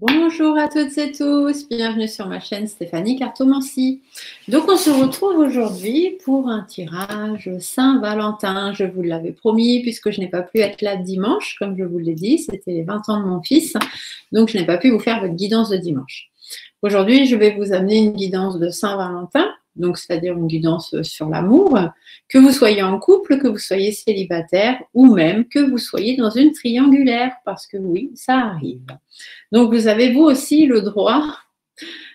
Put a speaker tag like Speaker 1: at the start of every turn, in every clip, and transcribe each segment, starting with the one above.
Speaker 1: Bonjour à toutes et tous, bienvenue sur ma chaîne Stéphanie Cartomancie. Donc on se retrouve aujourd'hui pour un tirage Saint-Valentin. Je vous l'avais promis puisque je n'ai pas pu être là dimanche, comme je vous l'ai dit, c'était les 20 ans de mon fils, donc je n'ai pas pu vous faire votre guidance de dimanche. Aujourd'hui, je vais vous amener une guidance de Saint-Valentin, donc c'est-à-dire une guidance sur l'amour, que vous soyez en couple, que vous soyez célibataire ou même que vous soyez dans une triangulaire, parce que oui, ça arrive. Donc, vous avez vous aussi le droit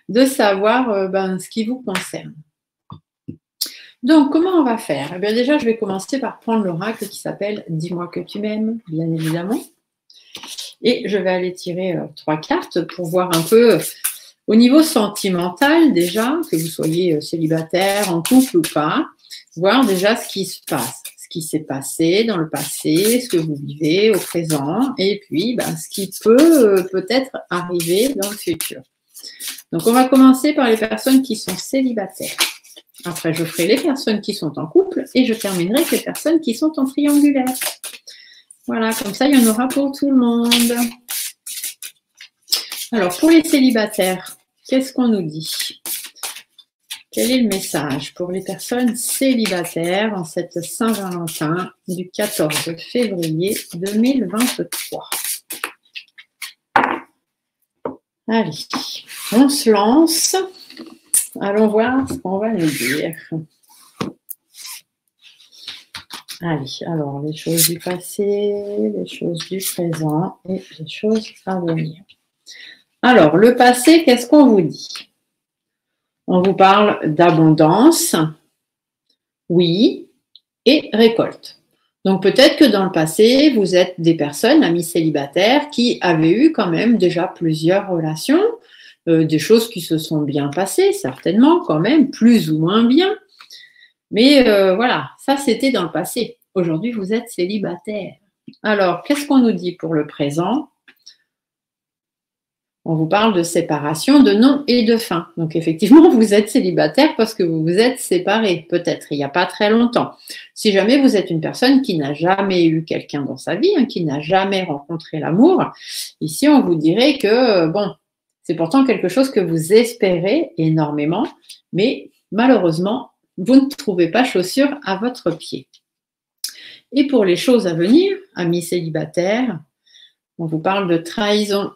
Speaker 1: de savoir ce qui vous concerne. Donc, comment on va faire? Eh bien, déjà, je vais commencer par prendre l'oracle qui s'appelle « Dis-moi que tu m'aimes », bien évidemment. Et je vais aller tirer 3 cartes pour voir un peu au niveau sentimental déjà, que vous soyez célibataire, en couple ou pas, voir déjà ce qui se passe. Ce qui s'est passé dans le passé, ce que vous vivez au présent, et puis ce qui peut peut-être arriver dans le futur. Donc, on va commencer par les personnes qui sont célibataires. Après, je ferai les personnes qui sont en couple et je terminerai avec les personnes qui sont en triangulaire. Voilà, comme ça, il y en aura pour tout le monde. Alors, pour les célibataires, qu'est-ce qu'on nous dit ? Quel est le message pour les personnes célibataires en cette Saint-Valentin du 14 février 2023? Allez, on se lance. Allons voir ce qu'on va nous dire. Allez, alors les choses du passé, les choses du présent et les choses à venir. Alors, le passé, qu'est-ce qu'on vous dit ? On vous parle d'abondance, oui, et récolte. Donc peut-être que dans le passé, vous êtes des personnes, amis célibataires, qui avaient eu quand même déjà plusieurs relations, des choses qui se sont bien passées, certainement quand même, plus ou moins bien. Mais voilà, ça c'était dans le passé. Aujourd'hui, vous êtes célibataire. Alors, qu'est-ce qu'on nous dit pour le présent ? On vous parle de séparation, de non et de fin. Donc, effectivement, vous êtes célibataire parce que vous vous êtes séparés, peut-être, il n'y a pas très longtemps. Si jamais vous êtes une personne qui n'a jamais eu quelqu'un dans sa vie, qui n'a jamais rencontré l'amour, ici, on vous dirait que, bon, c'est pourtant quelque chose que vous espérez énormément, mais malheureusement, vous ne trouvez pas chaussure à votre pied. Et pour les choses à venir, amis célibataires, on vous parle de trahison,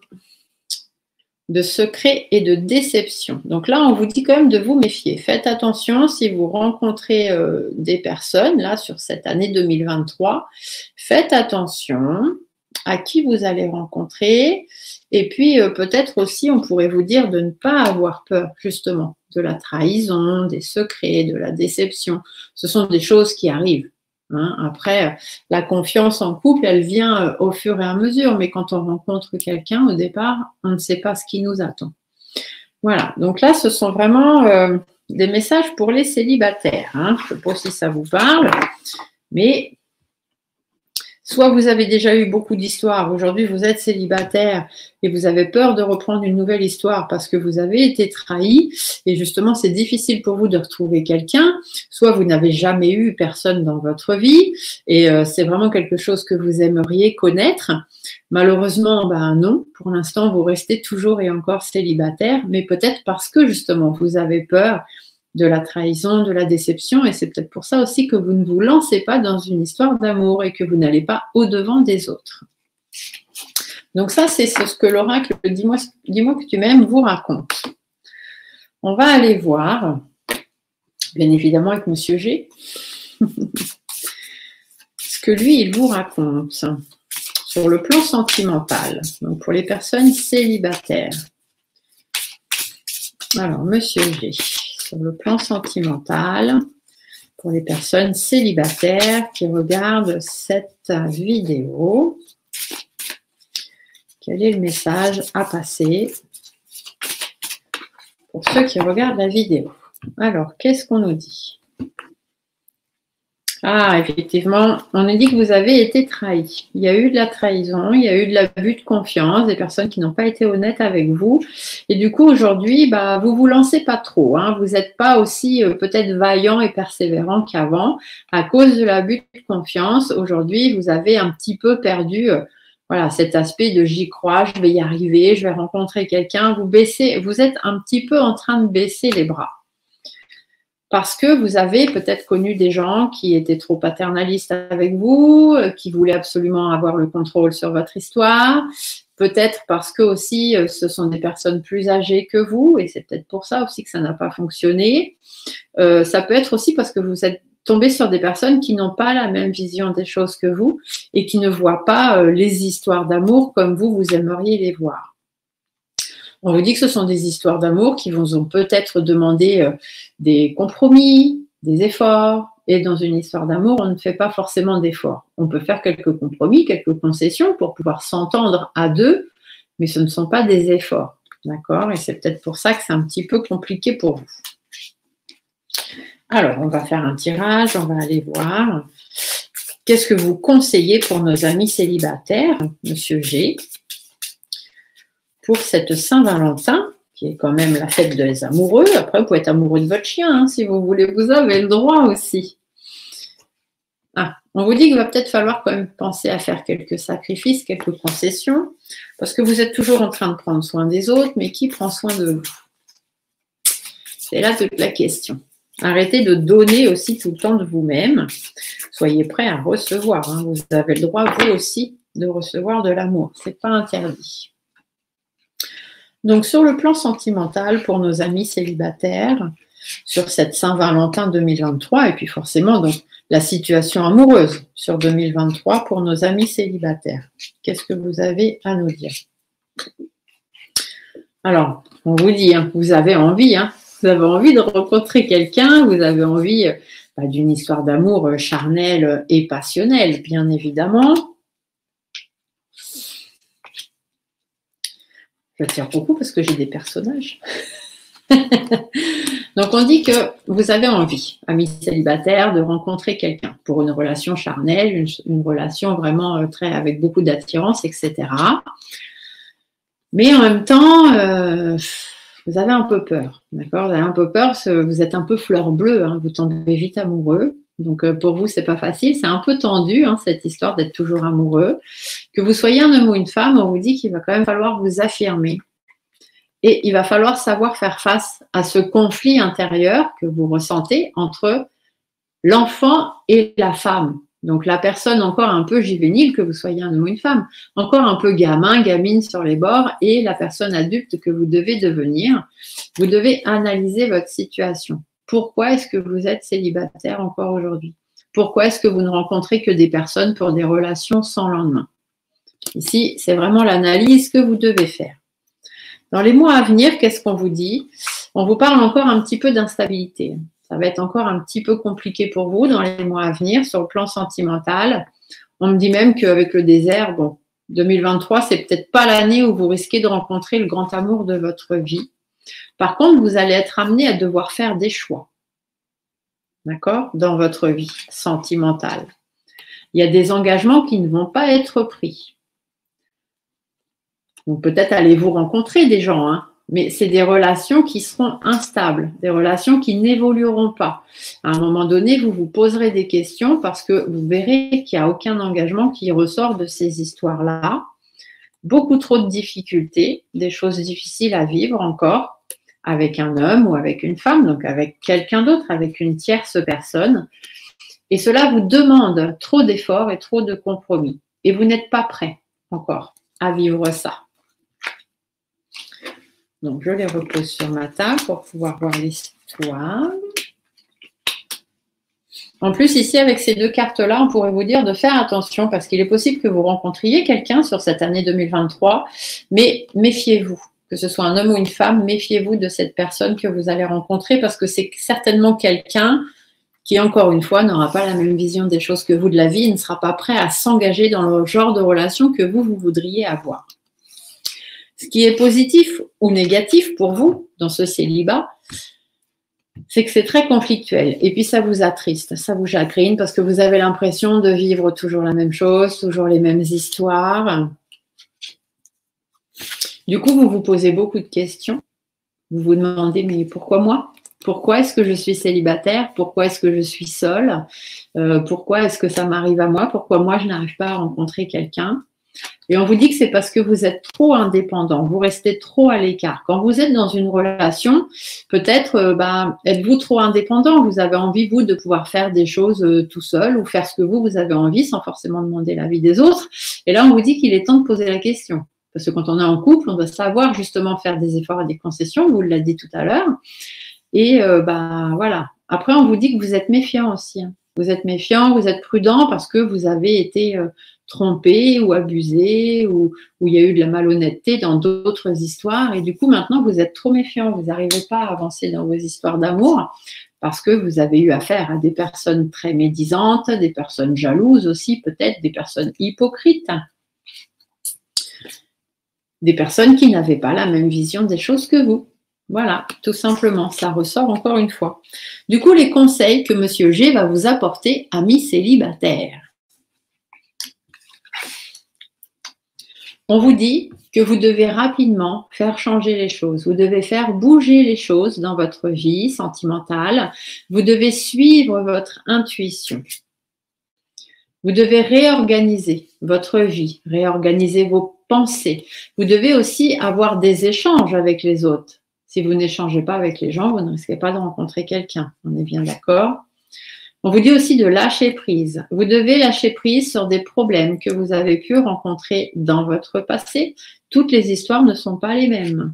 Speaker 1: de secret et de déception. Donc là, on vous dit quand même de vous méfier. Faites attention si vous rencontrez des personnes, là, sur cette année 2023. Faites attention à qui vous allez rencontrer. Et puis, peut-être aussi, on pourrait vous dire de ne pas avoir peur, justement, de la trahison, des secrets, de la déception. Ce sont des choses qui arrivent. Après, la confiance en couple, elle vient au fur et à mesure, mais quand on rencontre quelqu'un, au départ, on ne sait pas ce qui nous attend. Voilà, donc là, ce sont vraiment des messages pour les célibataires. Je ne sais pas si ça vous parle, mais soit vous avez déjà eu beaucoup d'histoires, aujourd'hui vous êtes célibataire et vous avez peur de reprendre une nouvelle histoire parce que vous avez été trahi et justement c'est difficile pour vous de retrouver quelqu'un, soit vous n'avez jamais eu personne dans votre vie et c'est vraiment quelque chose que vous aimeriez connaître. Malheureusement, non, pour l'instant vous restez toujours et encore célibataire, mais peut-être parce que justement vous avez peur de la trahison, de la déception, et c'est peut-être pour ça aussi que vous ne vous lancez pas dans une histoire d'amour et que vous n'allez pas au-devant des autres. Donc ça, c'est ce que l'oracle « Dis-moi que tu m'aimes » vous raconte. On va aller voir, bien évidemment avec Monsieur G, ce que lui, il vous raconte sur le plan sentimental, donc pour les personnes célibataires. Alors, Monsieur G, sur le plan sentimental, pour les personnes célibataires qui regardent cette vidéo, quel est le message à passer pour ceux qui regardent la vidéo? Alors, qu'est-ce qu'on nous dit? Ah, effectivement, on nous dit que vous avez été trahi. Il y a eu de la trahison, il y a eu de l'abus de confiance, des personnes qui n'ont pas été honnêtes avec vous. Et du coup, aujourd'hui, vous vous lancez pas trop. Vous n'êtes pas aussi peut-être vaillant et persévérant qu'avant. À cause de l'abus de confiance, aujourd'hui, vous avez un petit peu perdu voilà, cet aspect de j'y crois, je vais y arriver, je vais rencontrer quelqu'un. Vous êtes un petit peu en train de baisser les bras. Parce que vous avez peut-être connu des gens qui étaient trop paternalistes avec vous, qui voulaient absolument avoir le contrôle sur votre histoire. Peut-être parce que aussi, ce sont des personnes plus âgées que vous, et c'est peut-être pour ça aussi que ça n'a pas fonctionné. Ça peut être aussi parce que vous êtes tombé sur des personnes qui n'ont pas la même vision des choses que vous et qui ne voient pas les histoires d'amour comme vous aimeriez les voir. On vous dit que ce sont des histoires d'amour qui vous ont peut-être demandé des compromis, des efforts. Et dans une histoire d'amour, on ne fait pas forcément d'efforts. On peut faire quelques compromis, quelques concessions pour pouvoir s'entendre à deux, mais ce ne sont pas des efforts. D'accord? Et c'est peut-être pour ça que c'est un petit peu compliqué pour vous. Alors, on va faire un tirage, on va aller voir. Qu'est-ce que vous conseillez pour nos amis célibataires, Monsieur G, pour cette Saint-Valentin, qui est quand même la fête des amoureux. Après, vous pouvez être amoureux de votre chien, hein, si vous voulez, vous avez le droit aussi. Ah, on vous dit qu'il va peut-être falloir quand même penser à faire quelques sacrifices, quelques concessions, parce que vous êtes toujours en train de prendre soin des autres, mais qui prend soin de vous? C'est là toute la question. Arrêtez de donner aussi tout le temps de vous-même. Soyez prêts à recevoir. Hein. Vous avez le droit, vous aussi, de recevoir de l'amour. Ce n'est pas interdit. Donc, sur le plan sentimental, pour nos amis célibataires, sur cette Saint-Valentin 2023, et puis forcément, donc, la situation amoureuse sur 2023 pour nos amis célibataires. Qu'est-ce que vous avez à nous dire? Alors, on vous dit, hein, vous avez envie, vous avez envie de rencontrer quelqu'un, vous avez envie d'une histoire d'amour charnelle et passionnelle, bien évidemment. Je tire beaucoup parce que j'ai des personnages. Donc, on dit que vous avez envie, amis célibataires, de rencontrer quelqu'un pour une relation charnelle, une relation vraiment avec beaucoup d'attirance, etc. Mais en même temps, vous avez un peu peur, d'accord? Vous avez un peu peur parce que vous êtes un peu fleur bleue, hein, vous tombez vite amoureux. Donc, pour vous, c'est pas facile. C'est un peu tendu, hein, cette histoire d'être toujours amoureux. Que vous soyez un homme ou une femme, on vous dit qu'il va quand même falloir vous affirmer. Et il va falloir savoir faire face à ce conflit intérieur que vous ressentez entre l'enfant et la femme. Donc, la personne encore un peu juvénile, que vous soyez un homme ou une femme, encore un peu gamin, gamine sur les bords, et la personne adulte que vous devez devenir. Vous devez analyser votre situation. Pourquoi est-ce que vous êtes célibataire encore aujourd'hui? Pourquoi est-ce que vous ne rencontrez que des personnes pour des relations sans lendemain? Ici, c'est vraiment l'analyse que vous devez faire. Dans les mois à venir, qu'est-ce qu'on vous dit? On vous parle encore un petit peu d'instabilité. Ça va être encore un petit peu compliqué pour vous dans les mois à venir sur le plan sentimental. On me dit même qu'avec le désert, bon, 2023, c'est peut-être pas l'année où vous risquez de rencontrer le grand amour de votre vie. Par contre, vous allez être amené à devoir faire des choix, d'accord, dans votre vie sentimentale. Il y a des engagements qui ne vont pas être pris. Donc peut-être allez-vous rencontrer des gens, hein, mais c'est des relations qui seront instables, des relations qui n'évolueront pas. À un moment donné, vous vous poserez des questions parce que vous verrez qu'il n'y a aucun engagement qui ressort de ces histoires-là. Beaucoup trop de difficultés, des choses difficiles à vivre encore avec un homme ou avec une femme, donc avec quelqu'un d'autre, avec une tierce personne. Et cela vous demande trop d'efforts et trop de compromis. Et vous n'êtes pas prêt encore à vivre ça. Donc, je les repose sur ma table pour pouvoir voir l'histoire. En plus, ici, avec ces deux cartes-là, on pourrait vous dire de faire attention parce qu'il est possible que vous rencontriez quelqu'un sur cette année 2023, mais méfiez-vous. Que ce soit un homme ou une femme, méfiez-vous de cette personne que vous allez rencontrer parce que c'est certainement quelqu'un qui, encore une fois, n'aura pas la même vision des choses que vous de la vie et ne sera pas prêt à s'engager dans le genre de relation que vous voudriez avoir. Ce qui est positif ou négatif pour vous dans ce célibat, c'est que c'est très conflictuel. Et puis, ça vous attriste, ça vous chagrine parce que vous avez l'impression de vivre toujours la même chose, toujours les mêmes histoires. Du coup, vous vous posez beaucoup de questions. Vous vous demandez, mais pourquoi moi? Pourquoi est-ce que je suis célibataire? Pourquoi est-ce que je suis seule? Pourquoi est-ce que ça m'arrive à moi? Pourquoi moi, je n'arrive pas à rencontrer quelqu'un? Et on vous dit que c'est parce que vous êtes trop indépendant, vous restez trop à l'écart. Quand vous êtes dans une relation, peut-être êtes-vous trop indépendant, vous avez envie, vous, de pouvoir faire des choses tout seul ou faire ce que vous avez envie sans forcément demander l'avis des autres. Et là, on vous dit qu'il est temps de poser la question. Parce que quand on est en couple, on doit savoir justement faire des efforts et des concessions, vous l'avez dit tout à l'heure. Et voilà. Après, on vous dit que vous êtes méfiant aussi. Hein. Vous êtes méfiant, vous êtes prudent parce que vous avez été trompé ou abusé ou il y a eu de la malhonnêteté dans d'autres histoires. Et du coup, maintenant, vous êtes trop méfiant. Vous n'arrivez pas à avancer dans vos histoires d'amour parce que vous avez eu affaire à des personnes très médisantes, des personnes jalouses aussi, peut-être des personnes hypocrites. Des personnes qui n'avaient pas la même vision des choses que vous. Voilà, tout simplement, ça ressort encore une fois. Du coup, les conseils que Monsieur G va vous apporter, amis célibataires. On vous dit que vous devez rapidement faire changer les choses. Vous devez faire bouger les choses dans votre vie sentimentale. Vous devez suivre votre intuition. Vous devez réorganiser votre vie, réorganiser vos pensées. Vous devez aussi avoir des échanges avec les autres. Si vous n'échangez pas avec les gens, vous ne risquez pas de rencontrer quelqu'un. On est bien d'accord? On vous dit aussi de lâcher prise. Vous devez lâcher prise sur des problèmes que vous avez pu rencontrer dans votre passé. Toutes les histoires ne sont pas les mêmes.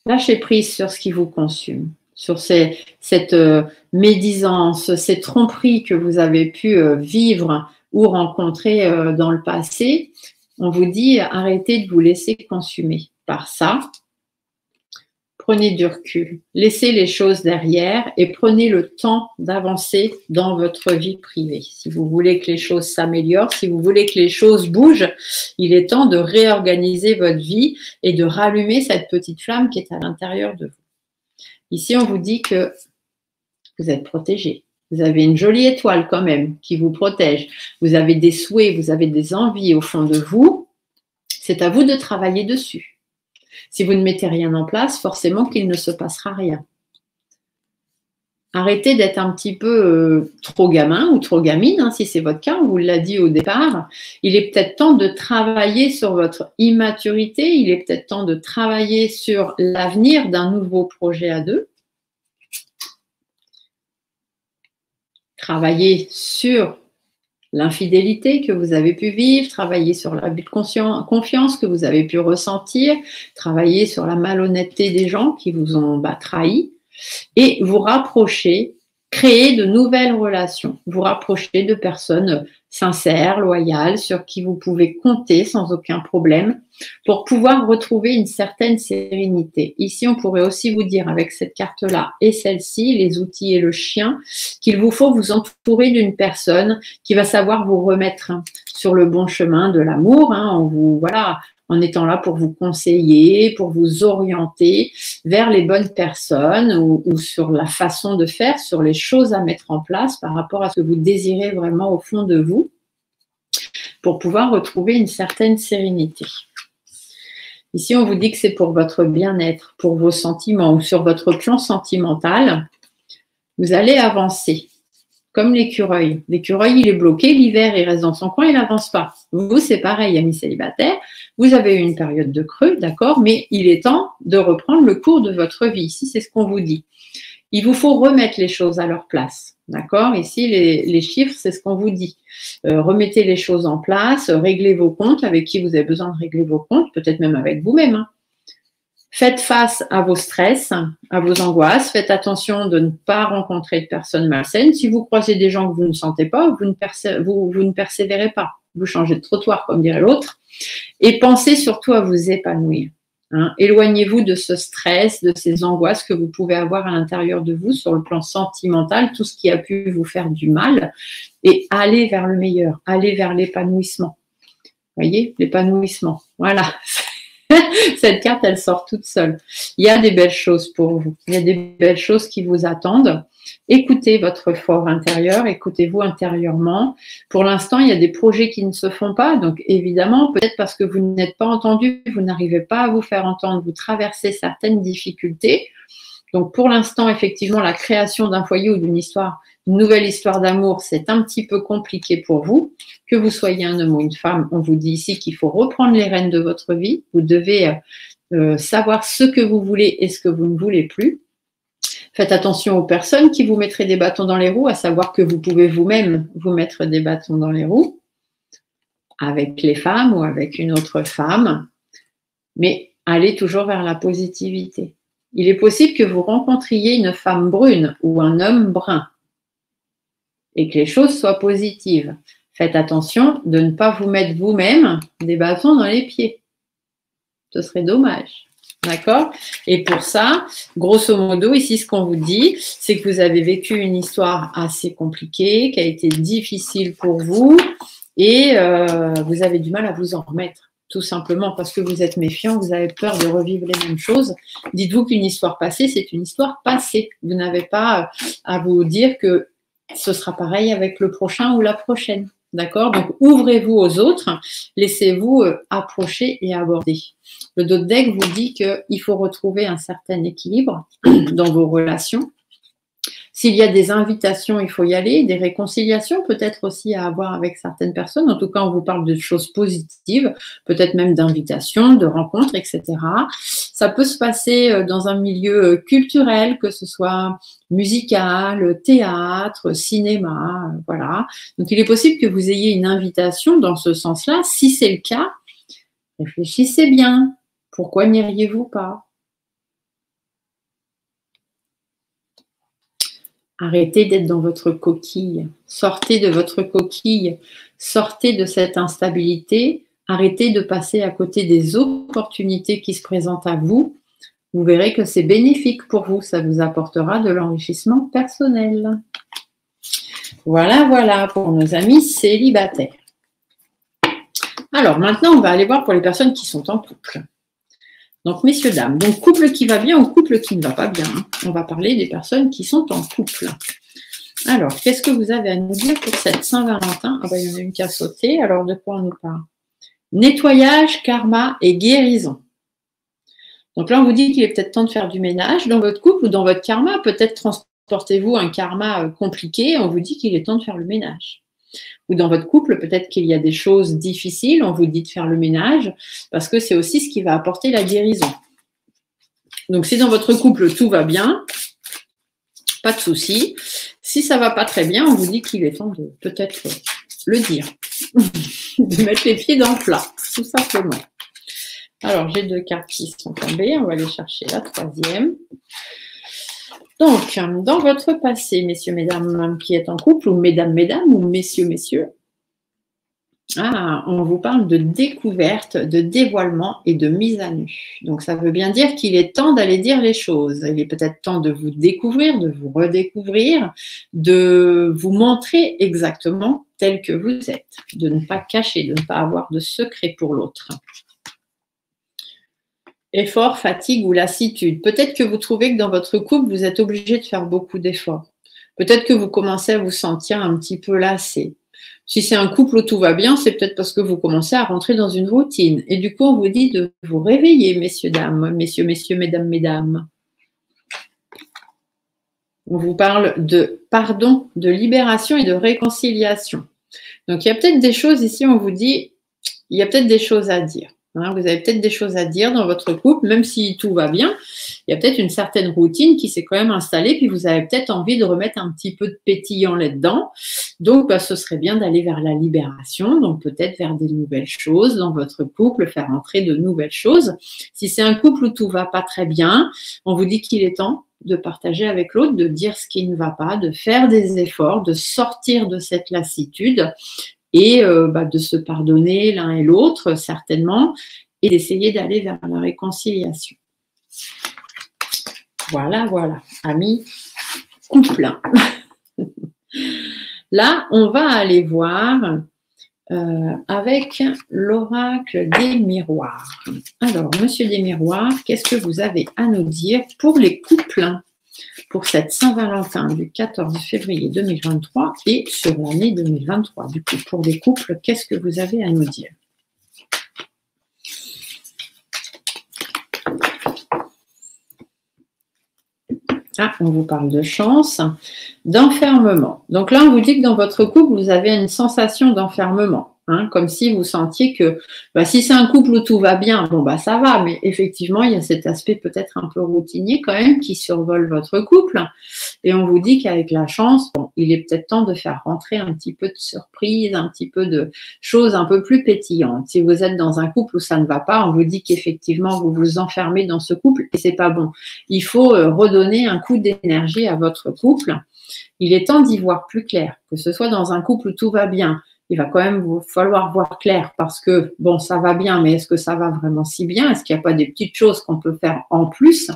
Speaker 1: Lâchez prise sur ce qui vous consume, sur cette médisance, ces tromperies que vous avez pu vivre ou rencontrer dans le passé. On vous dit arrêtez de vous laisser consumer par ça. Prenez du recul, laissez les choses derrière et prenez le temps d'avancer dans votre vie privée. Si vous voulez que les choses s'améliorent, si vous voulez que les choses bougent, il est temps de réorganiser votre vie et de rallumer cette petite flamme qui est à l'intérieur de vous. Ici, on vous dit que vous êtes protégé. Vous avez une jolie étoile quand même qui vous protège. Vous avez des souhaits, vous avez des envies au fond de vous. C'est à vous de travailler dessus. Si vous ne mettez rien en place, forcément qu'il ne se passera rien. Arrêtez d'être un petit peu trop gamin ou trop gamine, hein, si c'est votre cas, on vous l'a dit au départ. Il est peut-être temps de travailler sur votre immaturité, il est peut-être temps de travailler sur l'avenir d'un nouveau projet à deux. Travailler sur l'infidélité que vous avez pu vivre, travailler sur l'abus de confiance que vous avez pu ressentir, travailler sur la malhonnêteté des gens qui vous ont trahi et vous rapprocher, créer de nouvelles relations, vous rapprocher de personnes sincères, loyales, sur qui vous pouvez compter sans aucun problème pour pouvoir retrouver une certaine sérénité. Ici, on pourrait aussi vous dire avec cette carte-là et celle-ci, les outils et le chien, qu'il vous faut vous entourer d'une personne qui va savoir vous remettre sur le bon chemin de l'amour, en étant là pour vous conseiller, pour vous orienter vers les bonnes personnes ou sur la façon de faire, sur les choses à mettre en place par rapport à ce que vous désirez vraiment au fond de vous pour pouvoir retrouver une certaine sérénité. Ici, on vous dit que c'est pour votre bien-être, pour vos sentiments ou sur votre plan sentimental. Vous allez avancer. Comme l'écureuil. L'écureuil, il est bloqué, l'hiver, il reste dans son coin, il n'avance pas. Vous, c'est pareil, amis célibataires. Vous avez eu une période de creux, d'accord, mais il est temps de reprendre le cours de votre vie. Ici, c'est ce qu'on vous dit. Il vous faut remettre les choses à leur place, d'accord. Ici, les chiffres, c'est ce qu'on vous dit. Remettez les choses en place, réglez vos comptes avec qui vous avez besoin de régler vos comptes, peut-être même avec vous-même, hein. Faites face à vos stress, à vos angoisses. Faites attention de ne pas rencontrer de personnes malsaines. Si vous croisez des gens que vous ne sentez pas, vous ne persévérez pas. Vous changez de trottoir, comme dirait l'autre. Et pensez surtout à vous épanouir. Hein. Éloignez-vous de ce stress, de ces angoisses que vous pouvez avoir à l'intérieur de vous sur le plan sentimental, tout ce qui a pu vous faire du mal. Et allez vers le meilleur, allez vers l'épanouissement. Vous voyez, l'épanouissement. Voilà. Cette carte, elle sort toute seule. Il y a des belles choses pour vous. Il y a des belles choses qui vous attendent. Écoutez votre fort intérieur, écoutez-vous intérieurement. Pour l'instant, il y a des projets qui ne se font pas. Donc, évidemment, peut-être parce que vous n'êtes pas entendu, vous n'arrivez pas à vous faire entendre, vous traversez certaines difficultés. Donc, pour l'instant, effectivement, la création d'un foyer ou d'une histoire Une nouvelle histoire d'amour, c'est un petit peu compliqué pour vous. Que vous soyez un homme ou une femme, on vous dit ici qu'il faut reprendre les rênes de votre vie. Vous devez savoir ce que vous voulez et ce que vous ne voulez plus. Faites attention aux personnes qui vous mettraient des bâtons dans les roues, à savoir que vous pouvez vous-même vous mettre des bâtons dans les roues avec les femmes ou avec une autre femme, mais allez toujours vers la positivité. Il est possible que vous rencontriez une femme brune ou un homme brun et que les choses soient positives. Faites attention de ne pas vous mettre vous-même des bâtons dans les pieds. Ce serait dommage. D'accord? Et pour ça, grosso modo, ici, ce qu'on vous dit, c'est que vous avez vécu une histoire assez compliquée, qui a été difficile pour vous, et vous avez du mal à vous en remettre, tout simplement parce que vous êtes méfiant, vous avez peur de revivre les mêmes choses. Dites-vous qu'une histoire passée, c'est une histoire passée. Vous n'avez pas à vous dire que ce sera pareil avec le prochain ou la prochaine. D'accord? Donc, ouvrez-vous aux autres, laissez-vous approcher et aborder. Le dos de deck vous dit qu'il faut retrouver un certain équilibre dans vos relations. S'il y a des invitations, il faut y aller, des réconciliations peut-être aussi à avoir avec certaines personnes. En tout cas, on vous parle de choses positives, peut-être même d'invitations, de rencontres, etc. Ça peut se passer dans un milieu culturel, que ce soit musical, théâtre, cinéma, voilà. Donc, il est possible que vous ayez une invitation dans ce sens-là. Si c'est le cas, réfléchissez bien. Pourquoi n'iriez-vous pas? Arrêtez d'être dans votre coquille. Sortez de votre coquille. Sortez de cette instabilité. Arrêtez de passer à côté des opportunités qui se présentent à vous. Vous verrez que c'est bénéfique pour vous. Ça vous apportera de l'enrichissement personnel. Voilà, voilà pour nos amis célibataires. Alors, maintenant, on va aller voir pour les personnes qui sont en couple. Donc, messieurs, dames, donc couple qui va bien ou couple qui ne va pas bien. On va parler des personnes qui sont en couple. Alors, qu'est-ce que vous avez à nous dire pour cette Saint-Valentin? Ah ben, il y en a une qui a sauté. Alors, de quoi on nous parle? Nettoyage, karma et guérison. Donc là, on vous dit qu'il est peut-être temps de faire du ménage dans votre couple ou dans votre karma. Peut-être transportez-vous un karma compliqué. On vous dit qu'il est temps de faire le ménage. Ou dans votre couple, peut-être qu'il y a des choses difficiles, on vous dit de faire le ménage, parce que c'est aussi ce qui va apporter la guérison. Donc, si dans votre couple, tout va bien, pas de souci. Si ça ne va pas très bien, on vous dit qu'il est temps de peut-être le dire, de mettre les pieds dans le plat, tout simplement. Alors, j'ai 2 cartes qui sont tombées, on va aller chercher la 3e. Donc, dans votre passé, messieurs, mesdames qui êtes en couple, ou mesdames, mesdames, ou messieurs, messieurs, on vous parle de découverte, de dévoilement et de mise à nu. Donc, ça veut bien dire qu'il est temps d'aller dire les choses. Il est peut-être temps de vous découvrir, de vous redécouvrir, de vous montrer exactement tel que vous êtes, de ne pas cacher, de ne pas avoir de secret pour l'autre. Effort, fatigue ou lassitude. Peut-être que vous trouvez que dans votre couple, vous êtes obligé de faire beaucoup d'efforts. Peut-être que vous commencez à vous sentir un petit peu lassé. Si c'est un couple où tout va bien, c'est peut-être parce que vous commencez à rentrer dans une routine. Et du coup, on vous dit de vous réveiller, messieurs, dames, messieurs, messieurs, mesdames, mesdames. On vous parle de pardon, de libération et de réconciliation. Donc, il y a peut-être des choses ici, on vous dit, il y a peut-être des choses à dire. Vous avez peut-être des choses à dire dans votre couple, même si tout va bien. Il y a peut-être une certaine routine qui s'est quand même installée, puis vous avez peut-être envie de remettre un petit peu de pétillant là-dedans. Donc, ce serait bien d'aller vers la libération, donc peut-être vers des nouvelles choses dans votre couple, faire entrer de nouvelles choses. Si c'est un couple où tout va pas très bien, on vous dit qu'il est temps de partager avec l'autre, de dire ce qui ne va pas, de faire des efforts, de sortir de cette lassitude et de se pardonner l'un et l'autre, certainement, et d'essayer d'aller vers la réconciliation. Voilà, voilà, amis, couple. Là, on va aller voir avec l'oracle des miroirs. Alors, monsieur des miroirs, qu'est-ce que vous avez à nous dire pour les couples pour cette Saint-Valentin du 14 février 2023 et sur l'année 2023. Du coup, pour les couples, qu'est-ce que vous avez à nous dire? Ah, on vous parle de chance, d'enfermement. Donc là, on vous dit que dans votre couple, vous avez une sensation d'enfermement. Hein, comme si vous sentiez que si c'est un couple où tout va bien, bon ça va, mais effectivement, il y a cet aspect peut-être un peu routinier quand même qui survole votre couple. Et on vous dit qu'avec la chance, il est peut-être temps de faire rentrer un petit peu de surprise, un petit peu de choses un peu plus pétillantes. Si vous êtes dans un couple où ça ne va pas, on vous dit qu'effectivement, vous vous enfermez dans ce couple et c'est pas bon. Il faut redonner un coup d'énergie à votre couple. Il est temps d'y voir plus clair, que ce soit dans un couple où tout va bien. Il va quand même vous falloir voir clair parce que, ça va bien, mais est-ce que ça va vraiment si bien? Est-ce qu'il n'y a pas des petites choses qu'on peut faire en plus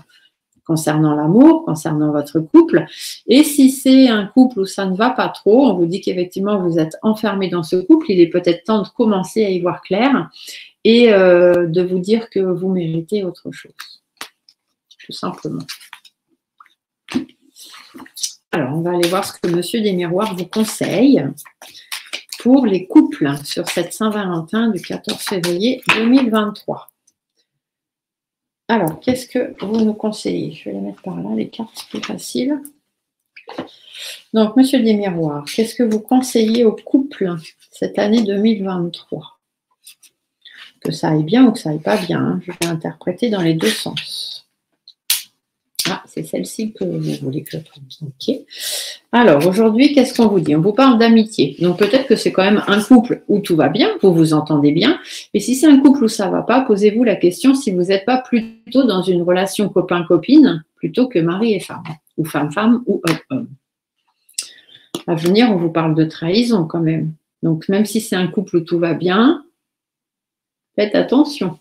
Speaker 1: concernant l'amour, concernant votre couple? Et si c'est un couple où ça ne va pas trop, on vous dit qu'effectivement, vous êtes enfermé dans ce couple, il est peut-être temps de commencer à y voir clair et de vous dire que vous méritez autre chose, tout simplement. Alors, on va aller voir ce que Monsieur des Miroirs vous conseille pour les couples sur cette Saint-Valentin du 14 février 2023. Alors, qu'est-ce que vous nous conseillez? Je vais les mettre par là, les cartes, c'est plus facile. Donc, Monsieur des Miroirs, qu'est-ce que vous conseillez aux couples cette année 2023? Que ça aille bien ou que ça aille pas bien, hein, je vais interpréter dans les deux sens. Ah, c'est celle-ci que vous voulez que je trouve. Ok. Alors, aujourd'hui, qu'est-ce qu'on vous dit? On vous parle d'amitié. Donc, peut-être que c'est quand même un couple où tout va bien, vous vous entendez bien. Et si c'est un couple où ça ne va pas, posez-vous la question si vous n'êtes pas plutôt dans une relation copain-copine plutôt que mari et femme, ou femme-femme, ou homme-homme. À venir, on vous parle de trahison quand même. Donc, même si c'est un couple où tout va bien, faites attention.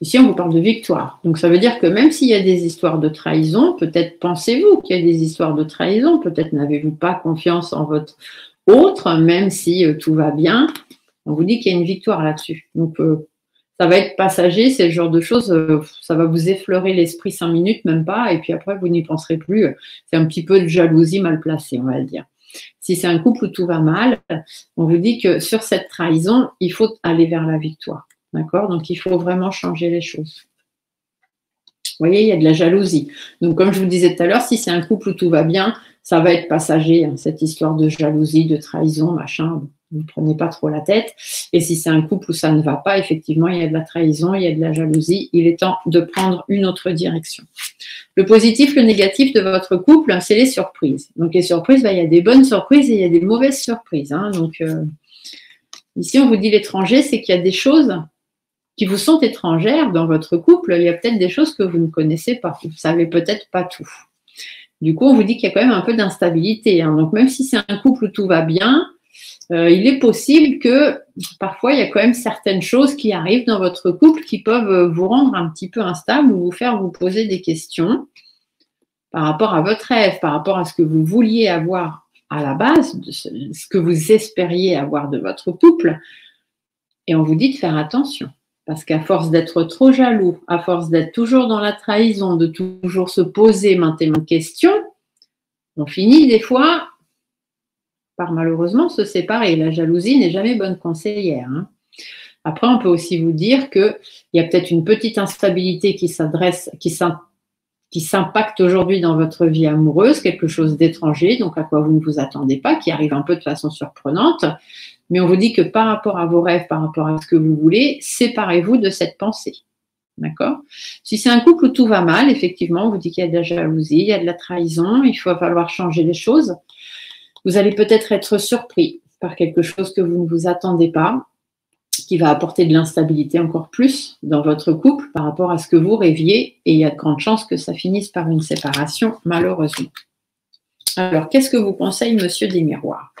Speaker 1: Ici, on vous parle de victoire. Donc, ça veut dire que même s'il y a des histoires de trahison, peut-être pensez-vous qu'il y a des histoires de trahison, peut-être n'avez-vous pas confiance en votre autre, même si tout va bien. On vous dit qu'il y a une victoire là-dessus. Donc, ça va être passager, c'est le genre de choses, ça va vous effleurer l'esprit 5 minutes, même pas, et puis après, vous n'y penserez plus. C'est un petit peu de jalousie mal placée, on va le dire. Si c'est un couple où tout va mal, on vous dit que sur cette trahison, il faut aller vers la victoire. D'accord? Donc, il faut vraiment changer les choses. Vous voyez, il y a de la jalousie. Donc, comme je vous disais tout à l'heure, si c'est un couple où tout va bien, ça va être passager, hein, cette histoire de jalousie, de trahison, machin. Ne prenez pas trop la tête. Et si c'est un couple où ça ne va pas, effectivement, il y a de la trahison, il y a de la jalousie. Il est temps de prendre une autre direction. Le positif, le négatif de votre couple, c'est les surprises. Donc, les surprises, il y a des bonnes surprises et il y a des mauvaises surprises. Hein. Donc, ici, on vous dit l'étranger, c'est qu'il y a des choses qui vous sont étrangères dans votre couple, il y a peut-être des choses que vous ne connaissez pas, vous ne savez peut-être pas tout. Du coup, on vous dit qu'il y a quand même un peu d'instabilité. Hein. Donc, même si c'est un couple où tout va bien, il est possible que parfois, il y a quand même certaines choses qui arrivent dans votre couple qui peuvent vous rendre un petit peu instable ou vous faire vous poser des questions par rapport à votre rêve, par rapport à ce que vous vouliez avoir à la base, de ce que vous espériez avoir de votre couple. Et on vous dit de faire attention. Parce qu'à force d'être trop jaloux, à force d'être toujours dans la trahison, de toujours se poser maintenant de questions, on finit des fois par malheureusement se séparer. La jalousie n'est jamais bonne conseillère. Hein. Après, on peut aussi vous dire qu'il y a peut-être une petite instabilité qui s'impacte aujourd'hui dans votre vie amoureuse, quelque chose d'étranger, donc à quoi vous ne vous attendez pas, qui arrive un peu de façon surprenante. Mais on vous dit que par rapport à vos rêves, par rapport à ce que vous voulez, séparez-vous de cette pensée. D'accord? Si c'est un couple où tout va mal, effectivement, on vous dit qu'il y a de la jalousie, il y a de la trahison, il va falloir changer les choses. Vous allez peut-être être surpris par quelque chose que vous ne vous attendez pas, qui va apporter de l'instabilité encore plus dans votre couple par rapport à ce que vous rêviez, et il y a de grandes chances que ça finisse par une séparation, malheureusement. Alors, qu'est-ce que vous conseille Monsieur des Miroirs?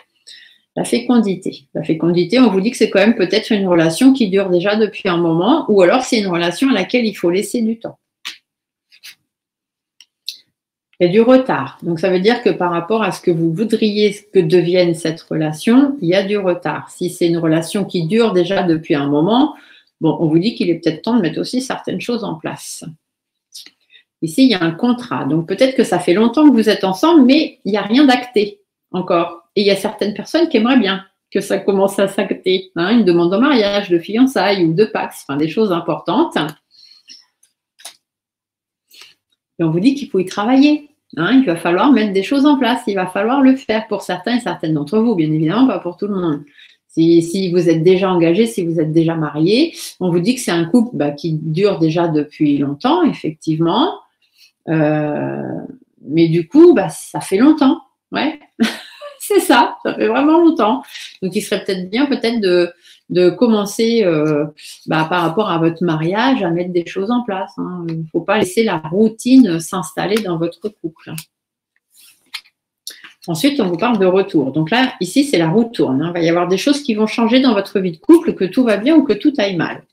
Speaker 1: La fécondité. La fécondité, on vous dit que c'est quand même peut-être une relation qui dure déjà depuis un moment, ou alors c'est une relation à laquelle il faut laisser du temps. Il y a du retard. Donc, ça veut dire que par rapport à ce que vous voudriez que devienne cette relation, il y a du retard. Si c'est une relation qui dure déjà depuis un moment, bon, on vous dit qu'il est peut-être temps de mettre aussi certaines choses en place. Ici, il y a un contrat. Donc, peut-être que ça fait longtemps que vous êtes ensemble, mais il n'y a rien d'acté encore. Et il y a certaines personnes qui aimeraient bien que ça commence à s'acter. Hein, une demande en mariage, de fiançailles ou de Pax, enfin des choses importantes. Et on vous dit qu'il faut y travailler. Hein, il va falloir mettre des choses en place, il va falloir le faire pour certains et certaines d'entre vous, bien évidemment, pas pour tout le monde. Si vous êtes déjà engagé, si vous êtes déjà marié, on vous dit que c'est un couple qui dure déjà depuis longtemps, effectivement. Mais du coup, ça fait longtemps. Ouais, c'est ça fait vraiment longtemps. Donc, il serait peut-être bien de commencer par rapport à votre mariage à mettre des choses en place. Hein. Il ne faut pas laisser la routine s'installer dans votre couple. Ensuite, on vous parle de retour. Donc là, ici, c'est la roue tourne. Hein. Il va y avoir des choses qui vont changer dans votre vie de couple, que tout va bien ou que tout aille mal.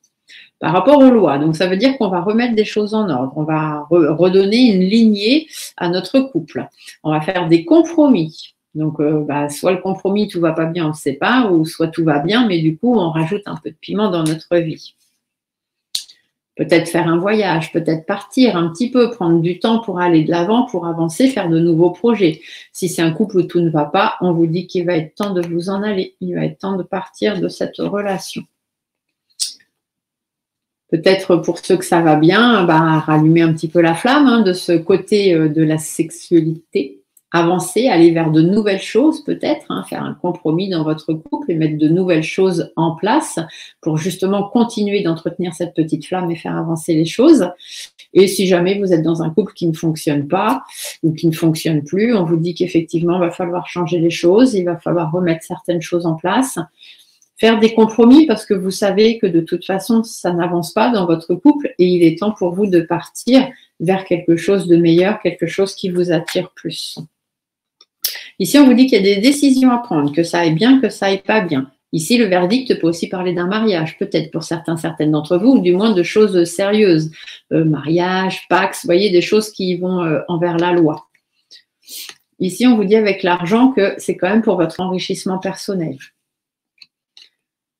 Speaker 1: Par rapport aux lois, donc ça veut dire qu'on va remettre des choses en ordre. On va redonner une lignée à notre couple. On va faire des compromis. Donc, soit le compromis, tout va pas bien, on se sépare, ou soit tout va bien, mais du coup, on rajoute un peu de piment dans notre vie. Peut-être faire un voyage, peut-être partir un petit peu, prendre du temps pour aller de l'avant, pour avancer, faire de nouveaux projets. Si c'est un couple où tout ne va pas, on vous dit qu'il va être temps de vous en aller. Il va être temps de partir de cette relation. Peut-être pour ceux que ça va bien, rallumer un petit peu la flamme de ce côté de la sexualité. Avancer, aller vers de nouvelles choses peut-être, faire un compromis dans votre couple et mettre de nouvelles choses en place pour justement continuer d'entretenir cette petite flamme et faire avancer les choses. Et si jamais vous êtes dans un couple qui ne fonctionne pas ou qui ne fonctionne plus, on vous dit qu'effectivement, il va falloir changer les choses, il va falloir remettre certaines choses en place, faire des compromis parce que vous savez que de toute façon, ça n'avance pas dans votre couple et il est temps pour vous de partir vers quelque chose de meilleur, quelque chose qui vous attire plus. Ici, on vous dit qu'il y a des décisions à prendre, que ça aille bien, que ça aille pas bien. Ici, le verdict peut aussi parler d'un mariage, peut-être pour certaines d'entre vous, ou du moins de choses sérieuses. Mariage, Pax, vous voyez, des choses qui vont envers la loi. Ici, on vous dit avec l'argent que c'est quand même pour votre enrichissement personnel.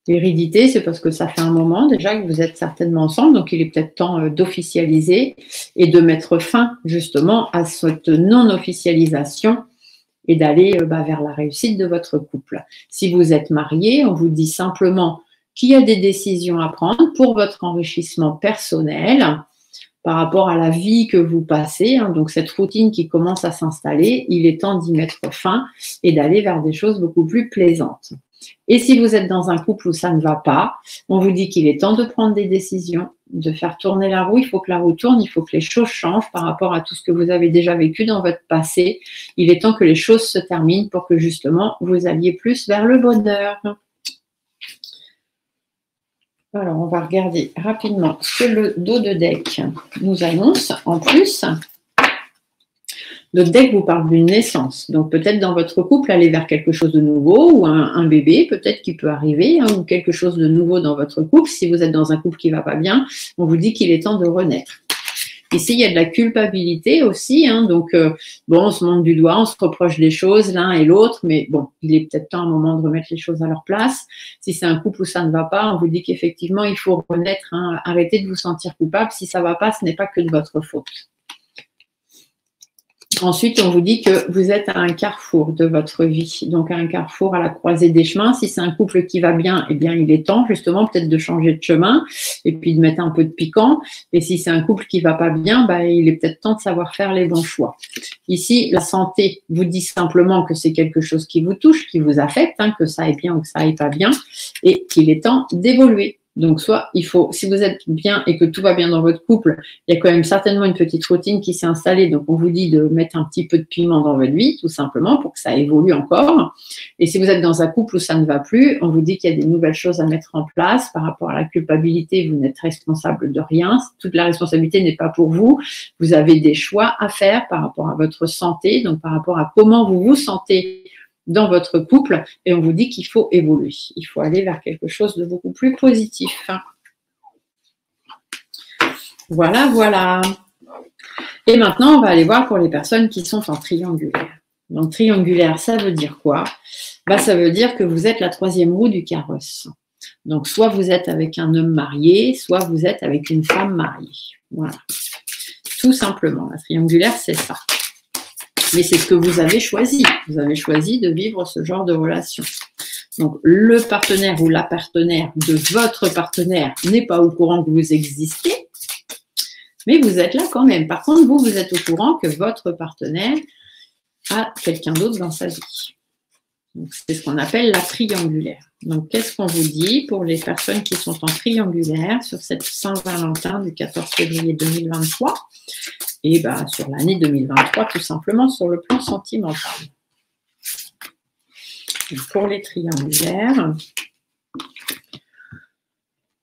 Speaker 1: L'hérédité, c'est parce que ça fait un moment déjà que vous êtes certainement ensemble, donc il est peut-être temps d'officialiser et de mettre fin justement à cette non-officialisation et d'aller vers la réussite de votre couple. Si vous êtes marié, on vous dit simplement qu'il y a des décisions à prendre pour votre enrichissement personnel par rapport à la vie que vous passez. Donc cette routine qui commence à s'installer, il est temps d'y mettre fin et d'aller vers des choses beaucoup plus plaisantes. Et si vous êtes dans un couple où ça ne va pas, on vous dit qu'il est temps de prendre des décisions, de faire tourner la roue. Il faut que la roue tourne, il faut que les choses changent par rapport à tout ce que vous avez déjà vécu dans votre passé. Il est temps que les choses se terminent pour que justement vous alliez plus vers le bonheur. Alors, on va regarder rapidement ce que le dos de deck nous annonce en plus. Le deck vous parle d'une naissance, donc peut-être dans votre couple aller vers quelque chose de nouveau ou un bébé peut-être qui peut arriver ou quelque chose de nouveau dans votre couple. Si vous êtes dans un couple qui ne va pas bien, on vous dit qu'il est temps de renaître. Ici, il y a de la culpabilité aussi, donc on se montre du doigt, on se reproche des choses l'un et l'autre, mais bon, il est peut-être temps à un moment de remettre les choses à leur place. Si c'est un couple où ça ne va pas, on vous dit qu'effectivement, il faut renaître, arrêtez de vous sentir coupable. Si ça ne va pas, ce n'est pas que de votre faute. Ensuite, on vous dit que vous êtes à un carrefour de votre vie, donc à un carrefour à la croisée des chemins. Si c'est un couple qui va bien, eh bien, il est temps justement peut-être de changer de chemin et puis de mettre un peu de piquant. Et si c'est un couple qui va pas bien, il est peut-être temps de savoir faire les bons choix. Ici, la santé vous dit simplement que c'est quelque chose qui vous touche, qui vous affecte, que ça aille bien ou que ça aille pas bien, et qu'il est temps d'évoluer. Donc, soit il faut, si vous êtes bien et que tout va bien dans votre couple, il y a quand même certainement une petite routine qui s'est installée. Donc, on vous dit de mettre un petit peu de piment dans votre vie, tout simplement, pour que ça évolue encore. Et si vous êtes dans un couple où ça ne va plus, on vous dit qu'il y a des nouvelles choses à mettre en place par rapport à la culpabilité. Vous n'êtes responsable de rien. Toute la responsabilité n'est pas pour vous. Vous avez des choix à faire par rapport à votre santé, donc par rapport à comment vous vous sentez dans votre couple, et on vous dit qu'il faut évoluer. Il faut aller vers quelque chose de beaucoup plus positif. Voilà, voilà. Et maintenant, on va aller voir pour les personnes qui sont en triangulaire. Donc, triangulaire, ça veut dire quoi? Ça veut dire que vous êtes la troisième roue du carrosse. Donc, soit vous êtes avec un homme marié, soit vous êtes avec une femme mariée. Voilà. Tout simplement, la triangulaire, c'est ça. Mais c'est ce que vous avez choisi. Vous avez choisi de vivre ce genre de relation. Donc, le partenaire ou la partenaire de votre partenaire n'est pas au courant que vous existez. Mais vous êtes là quand même. Par contre, vous êtes au courant que votre partenaire a quelqu'un d'autre dans sa vie. C'est ce qu'on appelle la triangulaire. Donc, qu'est-ce qu'on vous dit pour les personnes qui sont en triangulaire sur cette Saint-Valentin du 14 février 2023 et sur l'année 2023, tout simplement sur le plan sentimental. Donc, pour les triangulaires,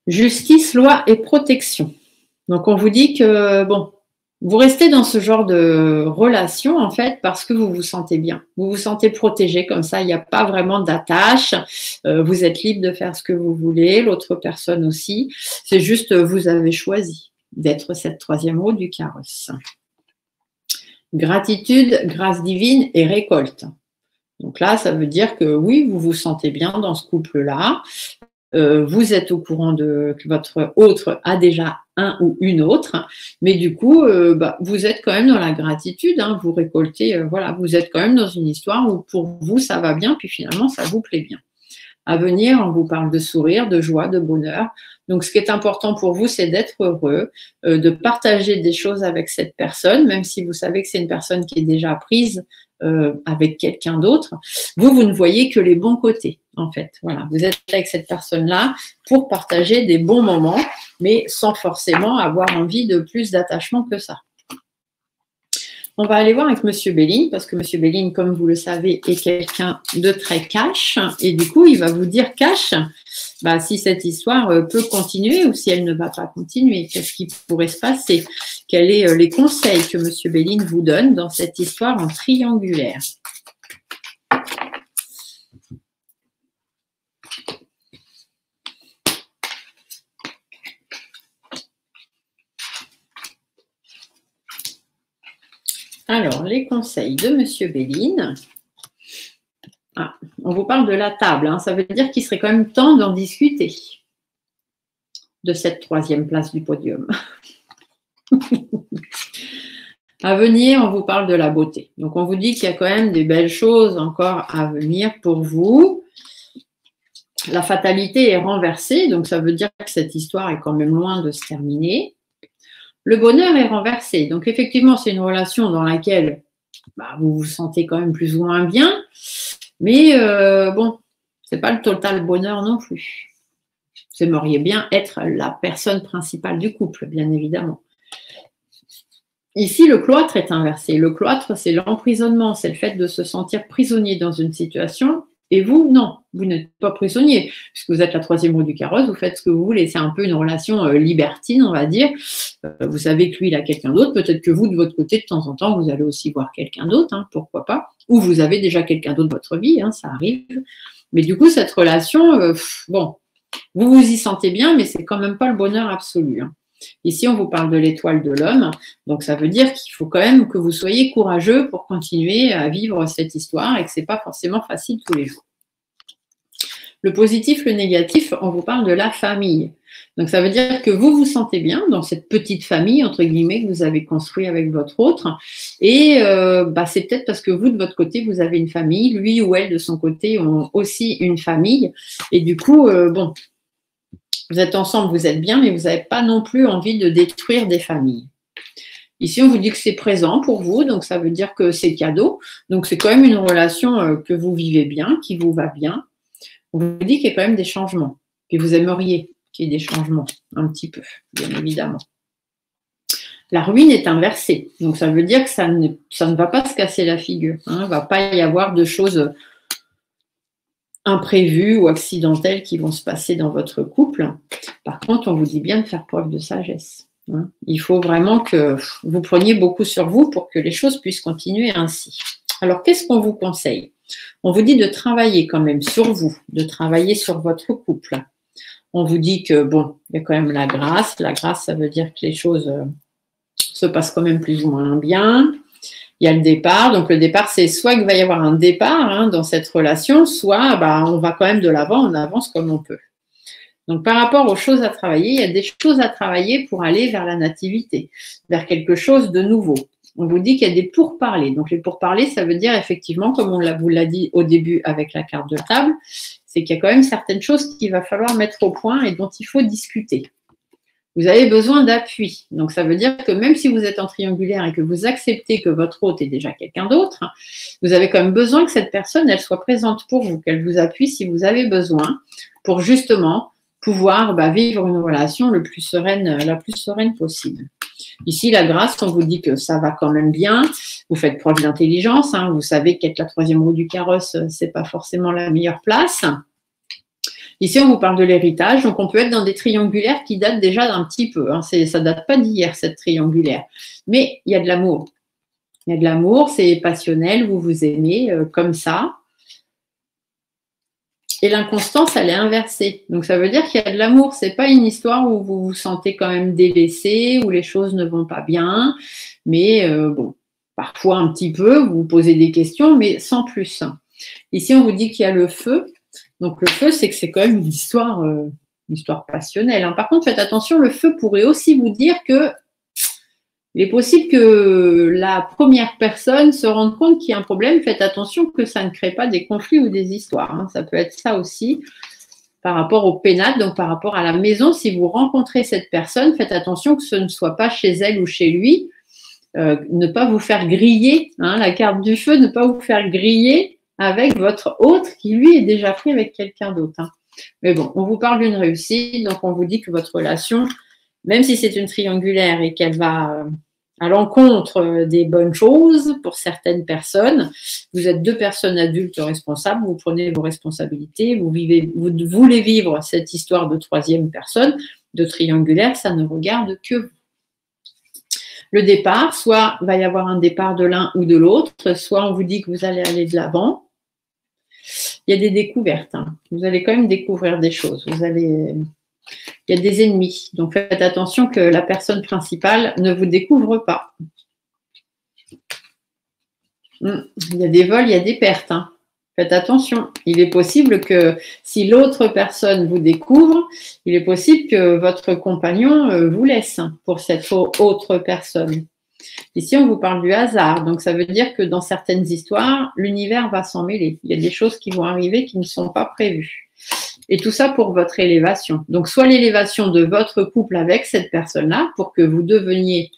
Speaker 1: justice, loi et protection. Donc, on vous dit que, bon, vous restez dans ce genre de relation, en fait, parce que vous vous sentez bien. Vous vous sentez protégé comme ça, il n'y a pas vraiment d'attache. Vous êtes libre de faire ce que vous voulez, l'autre personne aussi. C'est juste, vous avez choisi d'être cette troisième roue du carrosse. Gratitude, grâce divine et récolte. Donc là, ça veut dire que oui, vous vous sentez bien dans ce couple-là. Vous êtes au courant que votre autre a déjà un ou une autre, mais du coup, vous êtes quand même dans la gratitude, hein, vous récoltez, voilà, vous êtes quand même dans une histoire où pour vous, ça va bien, puis finalement, ça vous plaît bien. À venir, on vous parle de sourire, de joie, de bonheur. Donc, ce qui est important pour vous, c'est d'être heureux, de partager des choses avec cette personne, même si vous savez que c'est une personne qui est déjà prise avec quelqu'un d'autre. Vous ne voyez que les bons côtés, en fait. Voilà, vous êtes avec cette personne-là pour partager des bons moments, mais sans forcément avoir envie de plus d'attachement que ça. On va aller voir avec Monsieur Béline, parce que Monsieur Béline, comme vous le savez, est quelqu'un de très cash. Et du coup, il va vous dire cash, si cette histoire peut continuer ou si elle ne va pas continuer. Qu'est-ce qui pourrait se passer? Quels sont les conseils que Monsieur Béline vous donne dans cette histoire en triangulaire? Alors, les conseils de Monsieur Béline. On vous parle de la table, hein. Ça veut dire qu'il serait quand même temps d'en discuter de cette troisième place du podium. À venir, on vous parle de la beauté. Donc, on vous dit qu'il y a quand même des belles choses encore à venir pour vous. La fatalité est renversée, donc ça veut dire que cette histoire est quand même loin de se terminer. Le bonheur est renversé. Donc, effectivement, c'est une relation dans laquelle vous vous sentez quand même plus ou moins bien. Mais bon, ce n'est pas le total bonheur non plus. Vous aimeriez bien être la personne principale du couple, bien évidemment. Ici, le cloître est inversé. Le cloître, c'est l'emprisonnement, c'est le fait de se sentir prisonnier dans une situation. Et vous, non, vous n'êtes pas prisonnier, puisque vous êtes la troisième roue du carrosse, vous faites ce que vous voulez. C'est un peu une relation libertine, on va dire. Vous savez que lui, il a quelqu'un d'autre. Peut-être que vous, de votre côté, de temps en temps, vous allez aussi voir quelqu'un d'autre, hein, pourquoi pas. Ou vous avez déjà quelqu'un d'autre dans votre vie, hein, ça arrive. Mais du coup, cette relation, bon, vous vous y sentez bien, mais c'est quand même pas le bonheur absolu, hein. Ici, on vous parle de l'étoile de l'homme. Donc, ça veut dire qu'il faut quand même que vous soyez courageux pour continuer à vivre cette histoire et que ce n'est pas forcément facile tous les jours. Le positif, le négatif, on vous parle de la famille. Donc, ça veut dire que vous vous sentez bien dans cette petite famille, entre guillemets, que vous avez construite avec votre autre. Et c'est peut-être parce que vous, de votre côté, vous avez une famille. Lui ou elle, de son côté, ont aussi une famille. Et du coup, bon, vous êtes ensemble, vous êtes bien, mais vous n'avez pas non plus envie de détruire des familles. Ici, on vous dit que c'est présent pour vous, donc ça veut dire que c'est cadeau. Donc, c'est quand même une relation que vous vivez bien, qui vous va bien. On vous dit qu'il y a quand même des changements, que vous aimeriez qu'il y ait des changements, un petit peu, bien évidemment. La ruine est inversée, donc ça veut dire que ça ne va pas se casser la figure, hein. Il ne va pas y avoir de choses imprévues ou accidentelles qui vont se passer dans votre couple. Par contre, on vous dit bien de faire preuve de sagesse, hein. Il faut vraiment que vous preniez beaucoup sur vous pour que les choses puissent continuer ainsi. Alors, qu'est-ce qu'on vous conseille? On vous dit de travailler quand même sur vous, de travailler sur votre couple. On vous dit que, bon, il y a quand même la grâce. La grâce, ça veut dire que les choses se passent quand même plus ou moins bien. Il y a le départ. Donc, le départ, c'est soit qu'il va y avoir un départ, hein, dans cette relation, soit on va quand même de l'avant, on avance comme on peut. Donc, par rapport aux choses à travailler, il y a des choses à travailler pour aller vers la nativité, vers quelque chose de nouveau. On vous dit qu'il y a des pourparlers. Donc, les pourparlers, ça veut dire effectivement, comme vous l'a dit au début avec la carte de table, c'est qu'il y a quand même certaines choses qu'il va falloir mettre au point et dont il faut discuter. Vous avez besoin d'appui. Donc, ça veut dire que même si vous êtes en triangulaire et que vous acceptez que votre hôte est déjà quelqu'un d'autre, vous avez quand même besoin que cette personne, elle soit présente pour vous, qu'elle vous appuie si vous avez besoin, pour justement pouvoir vivre une relation la plus sereine possible. Ici, la grâce, on vous dit que ça va quand même bien. Vous faites preuve d'intelligence. Vous savez qu'être la troisième roue du carrosse, c'est pas forcément la meilleure place. Ici, on vous parle de l'héritage. Donc, on peut être dans des triangulaires qui datent déjà d'un petit peu. Ça date pas d'hier, cette triangulaire. Mais il y a de l'amour. Il y a de l'amour, c'est passionnel, vous vous aimez comme ça. Et l'inconstance, elle est inversée. Donc, ça veut dire qu'il y a de l'amour. Ce n'est pas une histoire où vous vous sentez quand même délaissé, où les choses ne vont pas bien. Mais bon, parfois un petit peu, vous vous posez des questions, mais sans plus. Ici, on vous dit qu'il y a le feu. Donc, le feu, c'est que c'est quand même une histoire passionnelle. Par contre, faites attention, le feu pourrait aussi vous dire que il est possible que la première personne se rende compte qu'il y a un problème. Faites attention que ça ne crée pas des conflits ou des histoires. Ça peut être ça aussi par rapport au pénal, donc par rapport à la maison. Si vous rencontrez cette personne, faites attention que ce ne soit pas chez elle ou chez lui. Ne pas vous faire griller, la carte du feu, ne pas vous faire griller avec votre hôte qui, lui, est déjà pris avec quelqu'un d'autre. Mais bon, on vous parle d'une réussite, donc on vous dit que votre relation, même si c'est une triangulaire et qu'elle va à l'encontre des bonnes choses pour certaines personnes. Vous êtes deux personnes adultes responsables, vous prenez vos responsabilités, vous voulez vivre cette histoire de troisième personne, de triangulaire, ça ne regarde que vous. Le départ, soit il va y avoir un départ de l'un ou de l'autre, soit on vous dit que vous allez aller de l'avant. Il y a des découvertes, vous allez quand même découvrir des choses, il y a des ennemis, donc faites attention que la personne principale ne vous découvre pas. Il y a des vols, il y a des pertes. Faites attention. Il est possible que si l'autre personne vous découvre, il est possible que votre compagnon vous laisse pour cette autre personne. Ici, on vous parle du hasard. Donc, ça veut dire que dans certaines histoires, l'univers va s'en mêler. Il y a des choses qui vont arriver qui ne sont pas prévues. Et tout ça pour votre élévation. Donc, soit l'élévation de votre couple avec cette personne-là pour que vous deveniez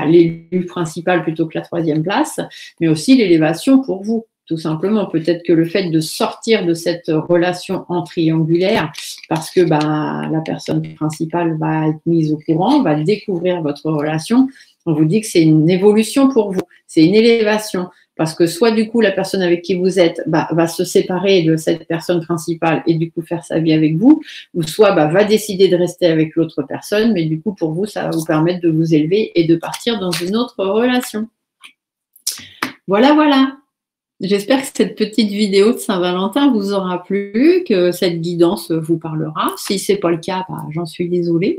Speaker 1: l'élu principal plutôt que la troisième place, mais aussi l'élévation pour vous, tout simplement. Peut-être que le fait de sortir de cette relation en triangulaire, parce que la personne principale va être mise au courant, va découvrir votre relation, on vous dit que c'est une évolution pour vous, c'est une élévation. Parce que soit du coup, la personne avec qui vous êtes va se séparer de cette personne principale et du coup faire sa vie avec vous, ou soit va décider de rester avec l'autre personne, mais du coup, pour vous, ça va vous permettre de vous élever et de partir dans une autre relation. Voilà, voilà. J'espère que cette petite vidéo de Saint-Valentin vous aura plu, que cette guidance vous parlera. Si ce n'est pas le cas, j'en suis désolée.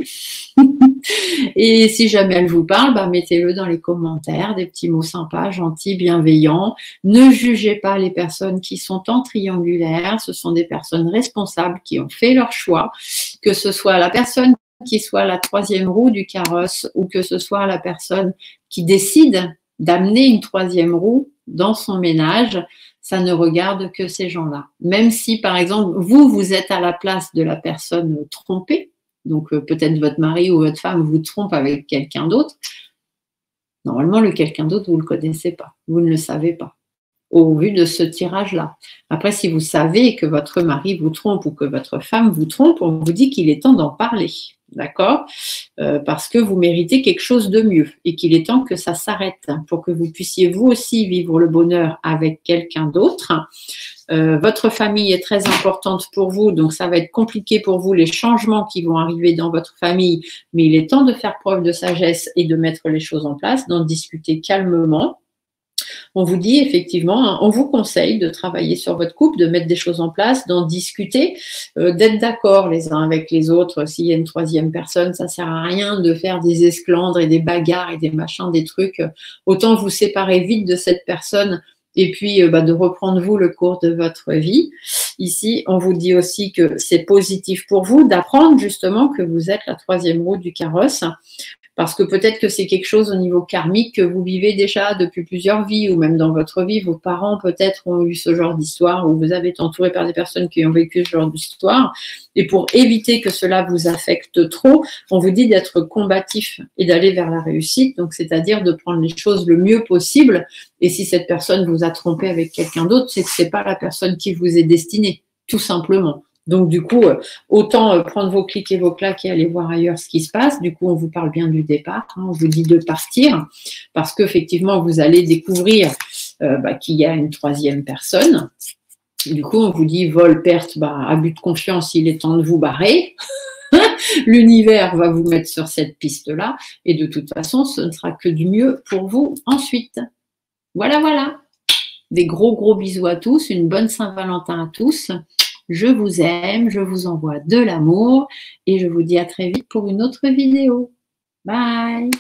Speaker 1: Et si jamais elle vous parle, mettez-le dans les commentaires, des petits mots sympas, gentils, bienveillants. Ne jugez pas les personnes qui sont en triangulaire. Ce sont des personnes responsables qui ont fait leur choix, que ce soit la personne qui soit la troisième roue du carrosse ou que ce soit la personne qui décide d'amener une troisième roue dans son ménage, ça ne regarde que ces gens-là. Même si, par exemple, vous êtes à la place de la personne trompée, donc peut-être votre mari ou votre femme vous trompe avec quelqu'un d'autre, normalement, le quelqu'un d'autre, vous ne le connaissez pas, vous ne le savez pas, au vu de ce tirage-là. Après, si vous savez que votre mari vous trompe ou que votre femme vous trompe, on vous dit qu'il est temps d'en parler. D'accord, parce que vous méritez quelque chose de mieux et qu'il est temps que ça s'arrête pour que vous puissiez vous aussi vivre le bonheur avec quelqu'un d'autre. Votre famille est très importante pour vous, donc ça va être compliqué pour vous les changements qui vont arriver dans votre famille, mais il est temps de faire preuve de sagesse et de mettre les choses en place, d'en discuter calmement. On vous dit effectivement, on vous conseille de travailler sur votre couple, de mettre des choses en place, d'en discuter, d'être d'accord les uns avec les autres. S'il y a une troisième personne, ça ne sert à rien de faire des esclandres et des bagarres et des machins, des trucs. Autant vous séparer vite de cette personne et puis de reprendre vous le cours de votre vie. Ici, on vous dit aussi que c'est positif pour vous d'apprendre justement que vous êtes la troisième roue du carrosse. parce que peut-être que c'est quelque chose au niveau karmique que vous vivez déjà depuis plusieurs vies, ou même dans votre vie, vos parents peut-être ont eu ce genre d'histoire, ou vous avez été entouré par des personnes qui ont vécu ce genre d'histoire. Et pour éviter que cela vous affecte trop, on vous dit d'être combatif et d'aller vers la réussite, donc c'est-à-dire de prendre les choses le mieux possible. Et si cette personne vous a trompé avec quelqu'un d'autre, c'est que c'est pas la personne qui vous est destinée, tout simplement. Donc du coup, autant prendre vos clics et vos claques et aller voir ailleurs ce qui se passe. Du coup, on vous parle bien du départ, hein, on vous dit de partir, parce qu'effectivement, vous allez découvrir qu'il y a une troisième personne. Du coup, on vous dit vol, perte, abus de confiance, il est temps de vous barrer. L'univers va vous mettre sur cette piste-là, et de toute façon, ce ne sera que du mieux pour vous ensuite. Voilà, voilà. Des gros bisous à tous, une bonne Saint-Valentin à tous. Je vous aime, je vous envoie de l'amour et je vous dis à très vite pour une autre vidéo. Bye!